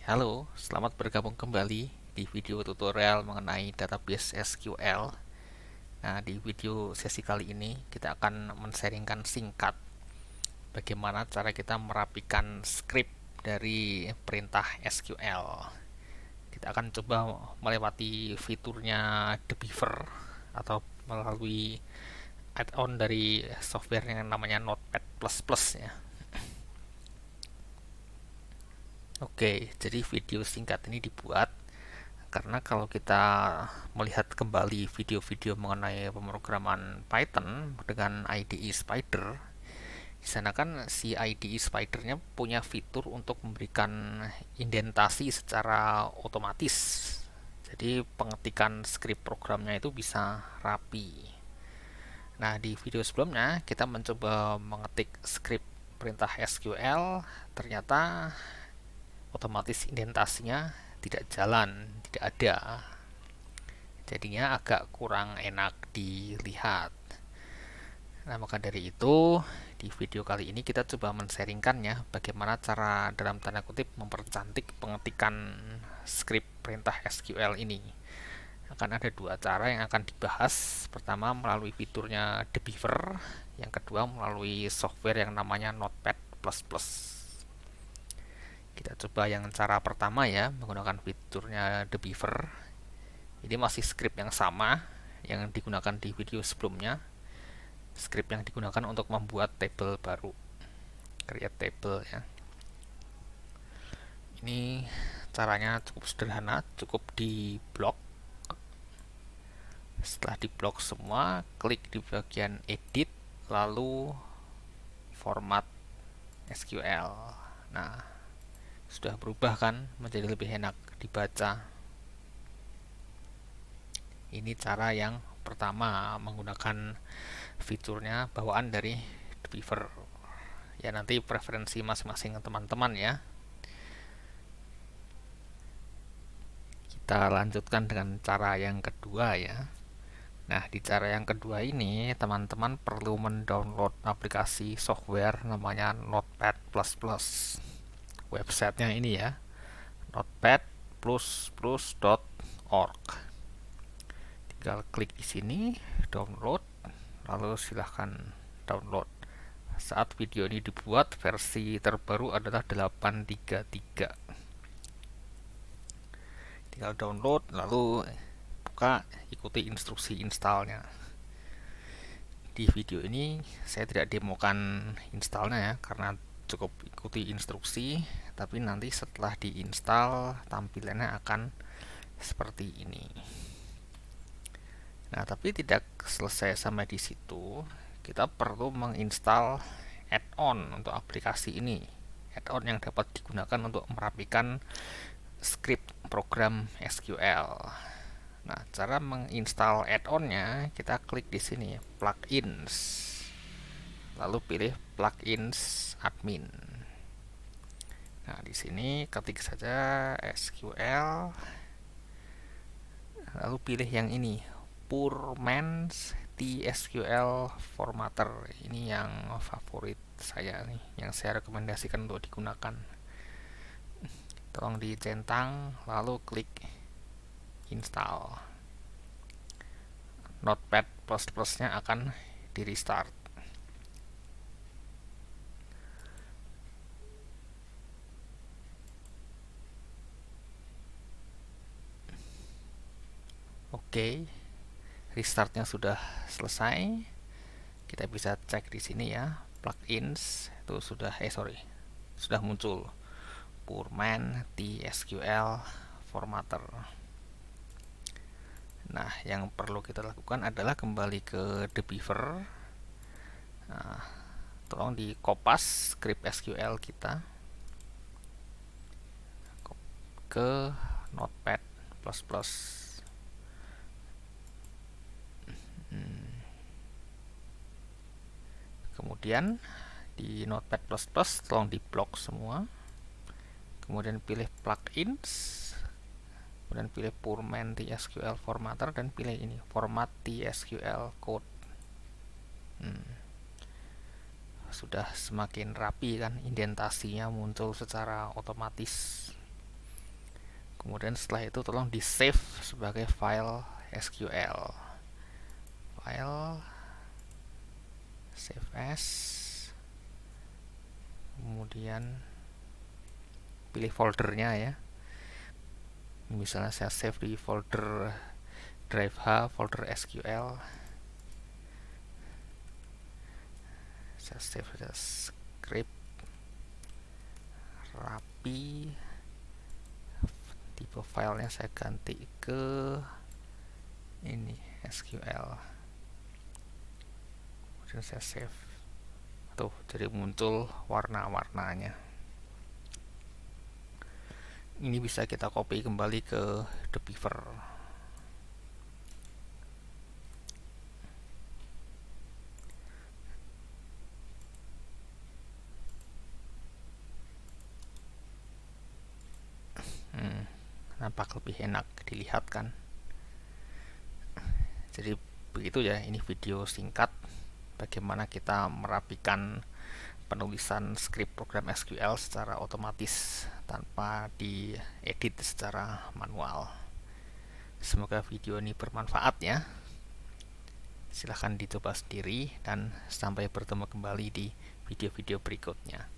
Halo, selamat bergabung kembali di video tutorial mengenai database SQL. Nah, di video sesi kali ini kita akan men-sharingkan singkat bagaimana cara kita merapikan script dari perintah SQL. Kita akan coba melewati fiturnya The Beaver atau melalui add-on dari software yang namanya Notepad++ ya. Oke, jadi video singkat ini dibuat karena kalau kita melihat kembali video-video mengenai pemrograman Python dengan IDE Spider, di sana kan si IDE Spider-nya punya fitur untuk memberikan indentasi secara otomatis. Jadi pengetikan skrip programnya itu bisa rapi. Nah, di video sebelumnya kita mencoba mengetik skrip perintah SQL, ternyata otomatis indentasinya tidak jalan, tidak ada. Jadinya agak kurang enak dilihat. Nah, maka dari itu di video kali ini kita coba men-sharingkan ya bagaimana cara dalam tanda kutip mempercantik pengetikan skrip perintah SQL ini. Akan ada dua cara yang akan dibahas. Pertama melalui fiturnya The Beaver, yang kedua melalui software yang namanya Notepad++. Kita coba yang cara pertama ya, menggunakan fiturnya The Beaver. Ini masih script yang sama yang digunakan di video sebelumnya. Script yang digunakan untuk membuat table baru, create table ya. Ini caranya cukup sederhana, cukup di blok. Setelah di blok semua, klik di bagian edit, lalu format SQL. Nah, sudah berubah kan, menjadi lebih enak dibaca. Ini cara yang pertama menggunakan fiturnya bawaan dari The Beaver. Ya nanti preferensi masing-masing teman-teman ya. Kita lanjutkan dengan cara yang kedua ya. Nah, di cara yang kedua ini teman-teman perlu mendownload aplikasi software namanya Notepad++. Websitenya ini ya, notepad++.org. Tinggal klik di sini, download, lalu silahkan download. Saat video ini dibuat, versi terbaru adalah 833. Tinggal download, lalu buka, ikuti instruksi installnya. Di video ini saya tidak demokan installnya ya, karena cukup ikuti instruksi. Tapi nanti setelah diinstal, tampilannya akan seperti ini. Nah, tapi tidak selesai sampai di situ. Kita perlu menginstal add-on untuk aplikasi ini. Add-on yang dapat digunakan untuk merapikan script program SQL. Nah, cara menginstal add-onnya kita klik di sini, plugins. Lalu pilih plugins admin. Nah, di sini ketik saja SQL. Lalu pilih yang ini, Purman's TSQL Formatter. Ini yang favorit saya nih, yang saya rekomendasikan untuk digunakan. Tolong dicentang, lalu klik install. Notepad++ nya akan di restart. Oke, restartnya sudah selesai. Kita bisa cek di sini ya, plugins itu sudah muncul Purman TSQL Formatter. Nah, yang perlu kita lakukan adalah kembali ke The Beaver. Nah, tolong di kopas script SQL kita ke Notepad++. Kemudian di Notepad++ tolong di blok semua. Kemudian pilih plugins. Kemudian pilih Purman TSQL Formatter dan pilih ini, format TSQL code. Sudah semakin rapi kan, indentasinya muncul secara otomatis. Kemudian setelah itu tolong di save sebagai file SQL. File save as, kemudian pilih foldernya ya. Misalnya saya save di folder drive H, folder SQL. Saya save saja script rapi, tipe filenya saya ganti ke ini SQL, kemudian saya save. Tuh, jadi muncul warna-warnanya. Ini bisa kita copy kembali ke the Beaver. Nampak lebih enak dilihat kan. Jadi begitu ya, ini video singkat bagaimana kita merapikan penulisan skrip program SQL secara otomatis tanpa diedit secara manual. Semoga video ini bermanfaat ya. Silahkan dicoba sendiri dan sampai bertemu kembali di video-video berikutnya.